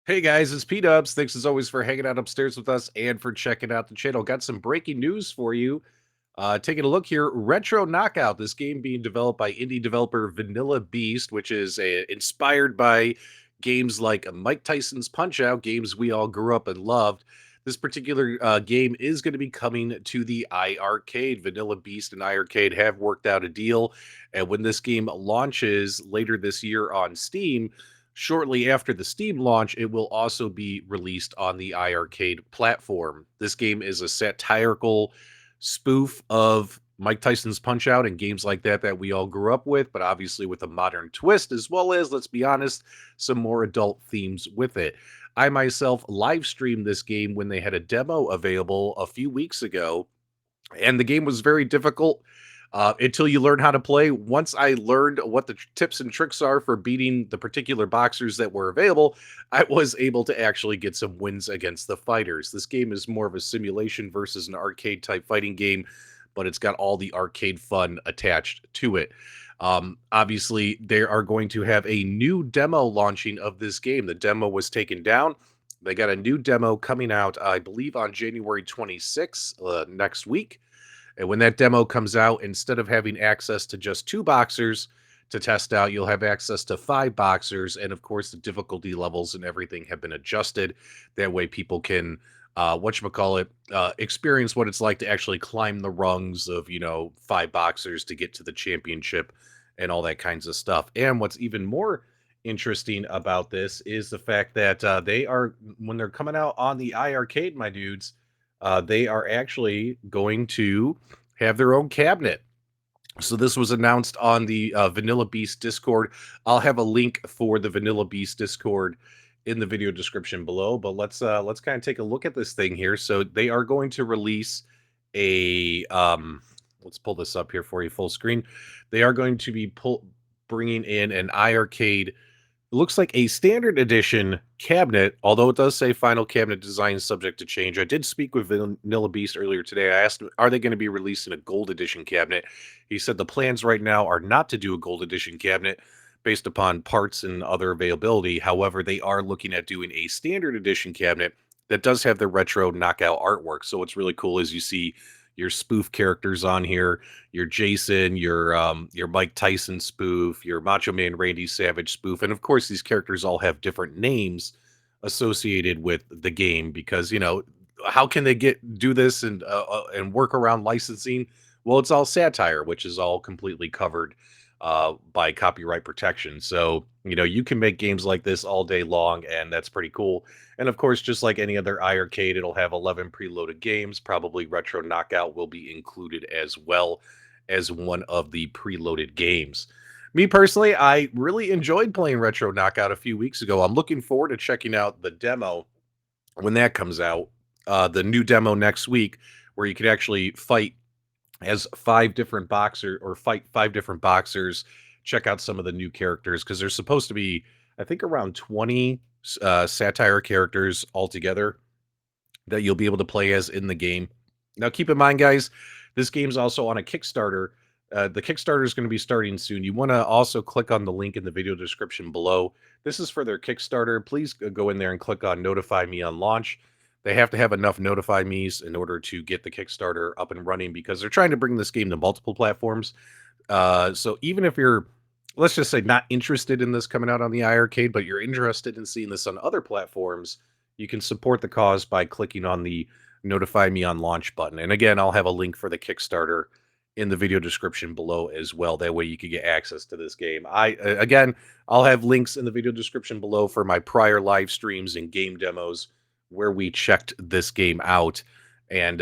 Hey guys, it's PDubs. Thanks as always for hanging out upstairs with us and for checking out the channel. Got some breaking news for you. Taking a look here, Retro Knockout, this game being developed by indie developer Vanilla Beast, which is inspired by games like Mike Tyson's Punch Out, games we all grew up and loved. This particular game is going to be coming to the iArcade. Vanilla Beast and iArcade have worked out a deal, and when this game launches later this year on Steam, shortly after the Steam launch, it will also be released on the iArcade platform. This game is a satirical spoof of Mike Tyson's Punch Out and games like that we all grew up with, but obviously with a modern twist, as well as, let's be honest, some more adult themes with it. I myself live streamed this game when they had a demo available a few weeks ago, and the game was very difficult until you learn how to play. Once I learned what the tips and tricks are for beating the particular boxers that were available, I was able to actually get some wins against the fighters. This game is more of a simulation versus an arcade type fighting game, but it's got all the arcade fun attached to it. Obviously, they are going to have a new demo launching of this game. The demo was taken down. They got a new demo coming out, I believe, on January 26th, next week. And when that demo comes out, instead of having access to just two boxers to test out, you'll have access to five boxers. And of course, the difficulty levels and everything have been adjusted. That way, people can, experience what it's like to actually climb the rungs of, five boxers to get to the championship and all that kinds of stuff. And what's even more interesting about this is the fact that when they're coming out on the iArcade, my dudes, they are actually going to have their own cabinet. So this was announced on the Vanilla Beast Discord. I'll have a link for the Vanilla Beast Discord in the video description below. But let's kind of take a look at this thing here. So they are going to release a let's pull this up here for you full screen. They are going to be bringing in an iArcade, looks like a standard edition cabinet, although it does say final cabinet design subject to change. I did speak with Vanilla Beast earlier today. I asked him, are they going to be releasing a gold edition cabinet? He said the plans right now are not to do a gold edition cabinet based upon parts and other availability. However, they are looking at doing a standard edition cabinet that does have the retro knockout artwork. So what's really cool is you see your spoof characters on here, your Jason, your Mike Tyson spoof, your Macho Man Randy Savage spoof, and of course these characters all have different names associated with the game because how can they do this and work around licensing? Well, it's all satire, which is all completely covered by copyright protection. So you can make games like this all day long, and that's pretty cool. And of course, just like any other iArcade, it'll have 11 preloaded games. Probably Retro Knockout will be included as well as one of the preloaded games. Me personally, I really enjoyed playing Retro Knockout a few weeks ago. I'm looking forward to checking out the demo when that comes out. The new demo next week, where you could actually fight as fight five different boxers. Check out some of the new characters because there's supposed to be, I think, around 20 satire characters altogether that you'll be able to play as in the game. Now, keep in mind, guys, this game's also on a Kickstarter. The Kickstarter is going to be starting soon. You want to also click on the link in the video description below. This is for their Kickstarter. Please go in there and click on Notify Me on launch. They have to have enough Notify Me's in order to get the Kickstarter up and running because they're trying to bring this game to multiple platforms. So even if you're, let's just say, not interested in this coming out on the iArcade, but you're interested in seeing this on other platforms, you can support the cause by clicking on the Notify Me on launch button. And again, I'll have a link for the Kickstarter in the video description below as well. That way you can get access to this game. Again, I'll have links in the video description below for my prior live streams and game demos where we checked this game out. And,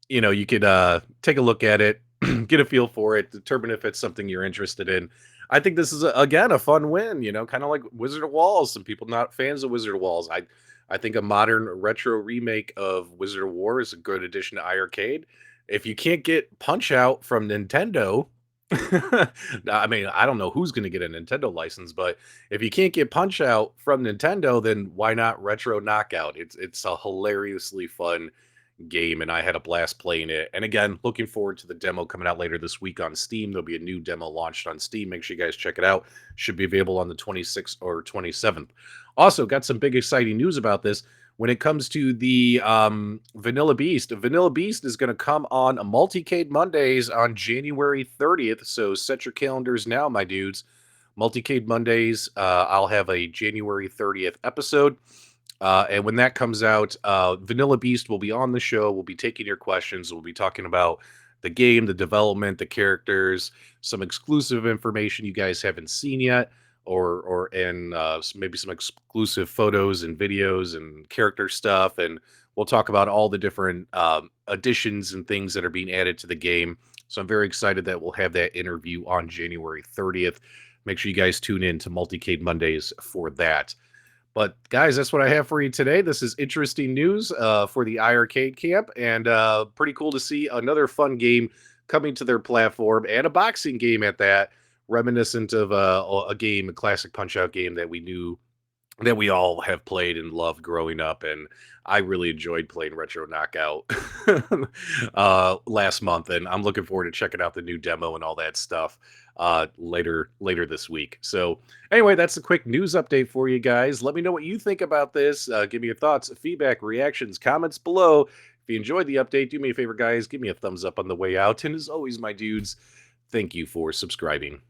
you could take a look at it, get a feel for it, determine if it's something you're interested in. I think this is, again, a fun win, kind of like Wizard of Walls. Some people not fans of Wizard of Walls. I think a modern retro remake of Wizard of War is a good addition to iArcade. If you can't get Punch Out from Nintendo, I mean, I don't know who's going to get a Nintendo license, but if you can't get Punch Out from Nintendo, then why not Retro Knockout? It's a hilariously fun game, and I had a blast playing it. And again, looking forward to the demo coming out later this week on Steam. There'll be a new demo launched on Steam. Make sure you guys check it out. Should be available on the 26th or 27th. Also, got some big exciting news about this. When it comes to the Vanilla Beast is going to come on a Multicade Mondays on January 30th. So set your calendars now, my dudes. Multicade Mondays. I'll have a January 30th episode. And when that comes out, Vanilla Beast will be on the show. We'll be taking your questions. We'll be talking about the game, the development, the characters, some exclusive information you guys haven't seen yet, or maybe some exclusive photos and videos and character stuff. And we'll talk about all the different additions and things that are being added to the game. So I'm very excited that we'll have that interview on January 30th. Make sure you guys tune in to Multicade Mondays for that. But guys, that's what I have for you today. This is interesting news for the iiRcade camp, and pretty cool to see another fun game coming to their platform, and a boxing game at that, reminiscent of a game, a classic Punch-Out game that we all have played and loved growing up. And I really enjoyed playing Retro Knockout last month, and I'm looking forward to checking out the new demo and all that stuff later this week. So anyway, that's a quick news update for you guys. Let me know what you think about this. Give me your thoughts, feedback, reactions, comments below. If you enjoyed the update, do me a favor, guys. Give me a thumbs up on the way out. And as always, my dudes, thank you for subscribing.